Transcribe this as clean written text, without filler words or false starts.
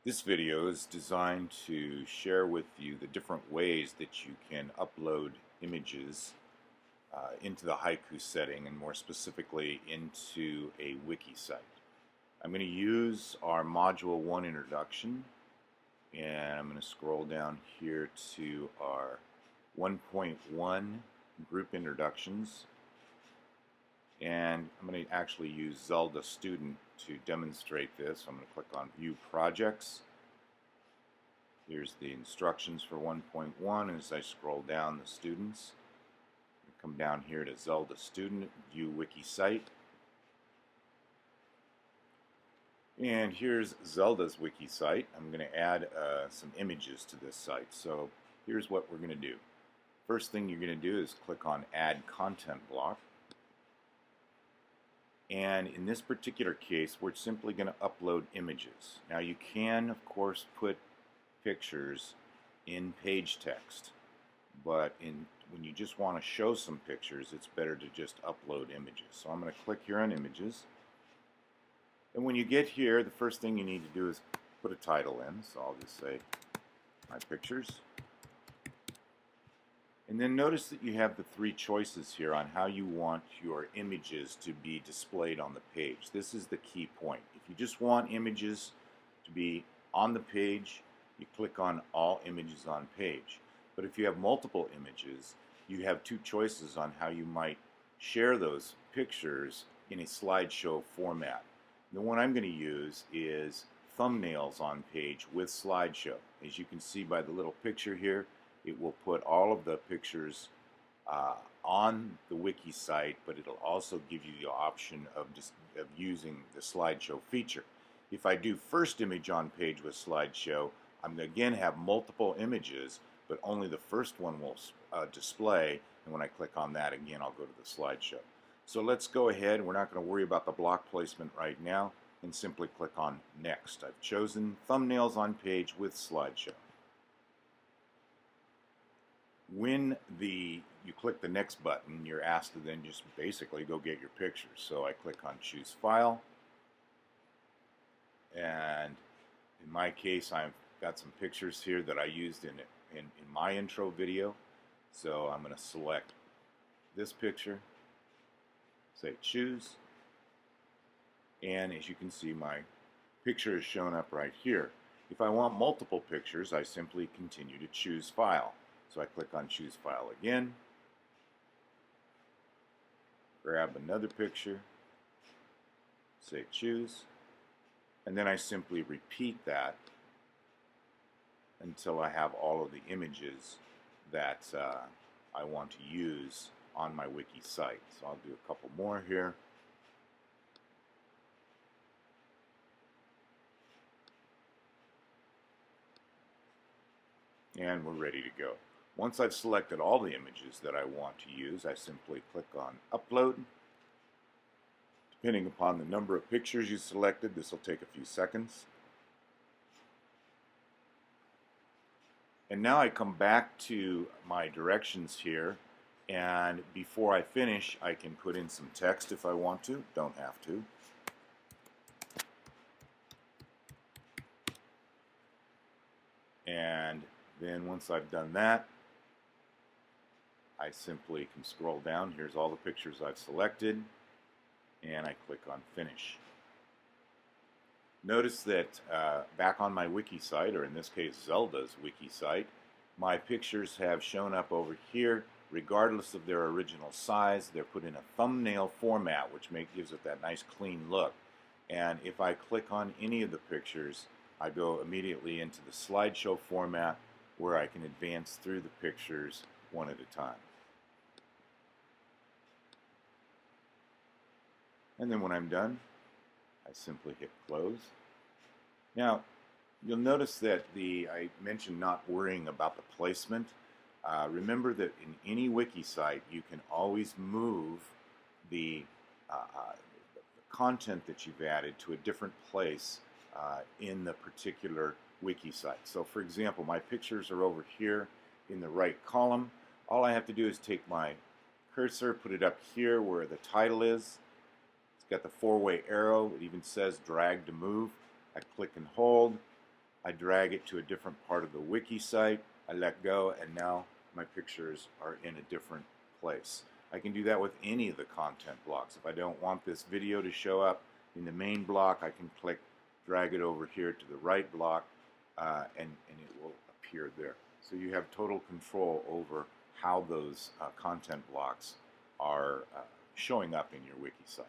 This video is designed to share with you the different ways that you can upload images into the Haiku setting, and more specifically into a wiki site. I'm going to use our Module 1 introduction, and I'm going to scroll down here to our 1.1 group introductions, and I'm going to actually use Zelda Student to demonstrate this. I'm going to click on View Projects. Here's the instructions for 1.1. As I scroll down the students, come down here to Zelda Student, View Wiki Site. And here's Zelda's wiki site. I'm going to add some images to this site. So here's what we're going to do. First thing you're going to do is click on Add Content Block. And in this particular case, we're simply going to upload images. Now you can, of course, put pictures in page text, but when you just want to show some pictures, it's better to just upload images. So I'm going to click here on Images. And when you get here, the first thing you need to do is put a title in. So I'll just say My Pictures. And then notice that you have the three choices here on how you want your images to be displayed on the page. This is the key point. If you just want images to be on the page, you click on All Images on Page. But if you have multiple images, you have two choices on how you might share those pictures in a slideshow format. The one I'm going to use is thumbnails on page with slideshow. As you can see by the little picture here, it will put all of the pictures on the wiki site, but it'll also give you the option of using the slideshow feature. If I do first image on page with slideshow, I'm going to again have multiple images, but only the first one will display, and when I click on that again, I'll go to the slideshow. So let's go ahead. We're not going to worry about the block placement right now, and simply click on Next. I've chosen thumbnails on page with slideshow. When you click the Next button, you're asked to then just basically go get your pictures. So I click on Choose File, and in my case, I've got some pictures here that I used in my intro video. So I'm going to select this picture, say Choose, and as you can see, my picture is shown up right here. If I want multiple pictures, I simply continue to choose File. So I click on Choose File again, grab another picture, say Choose, and then I simply repeat that until I have all of the images that I want to use on my wiki site. So I'll do a couple more here. And we're ready to go. Once I've selected all the images that I want to use, I simply click on Upload. Depending upon the number of pictures you selected, this will take a few seconds. And now I come back to my directions here, and before I finish, I can put in some text if I want to. Don't have to. And then once I've done that, I simply can scroll down. Here's all the pictures I've selected, and I click on Finish. Notice that back on my wiki site, or in this case Zelda's wiki site, my pictures have shown up over here regardless of their original size. They're put in a thumbnail format, which gives it that nice clean look. And if I click on any of the pictures, I go immediately into the slideshow format, where I can advance through the pictures one at a time. And then when I'm done, I simply hit Close. Now, you'll notice that I mentioned not worrying about the placement. Remember that in any wiki site, you can always move the content that you've added to a different place in the particular wiki site. So for example, my pictures are over here in the right column. All I have to do is take my cursor, put it up here where the title is. It's got the four-way arrow. It even says drag to move. I click and hold, I drag it to a different part of the wiki site, I let go, and now my pictures are in a different place. I can do that with any of the content blocks. If I don't want this video to show up in the main block, I can click, drag it over here to the right block, and it will appear there. So you have total control over how those content blocks are showing up in your wiki site.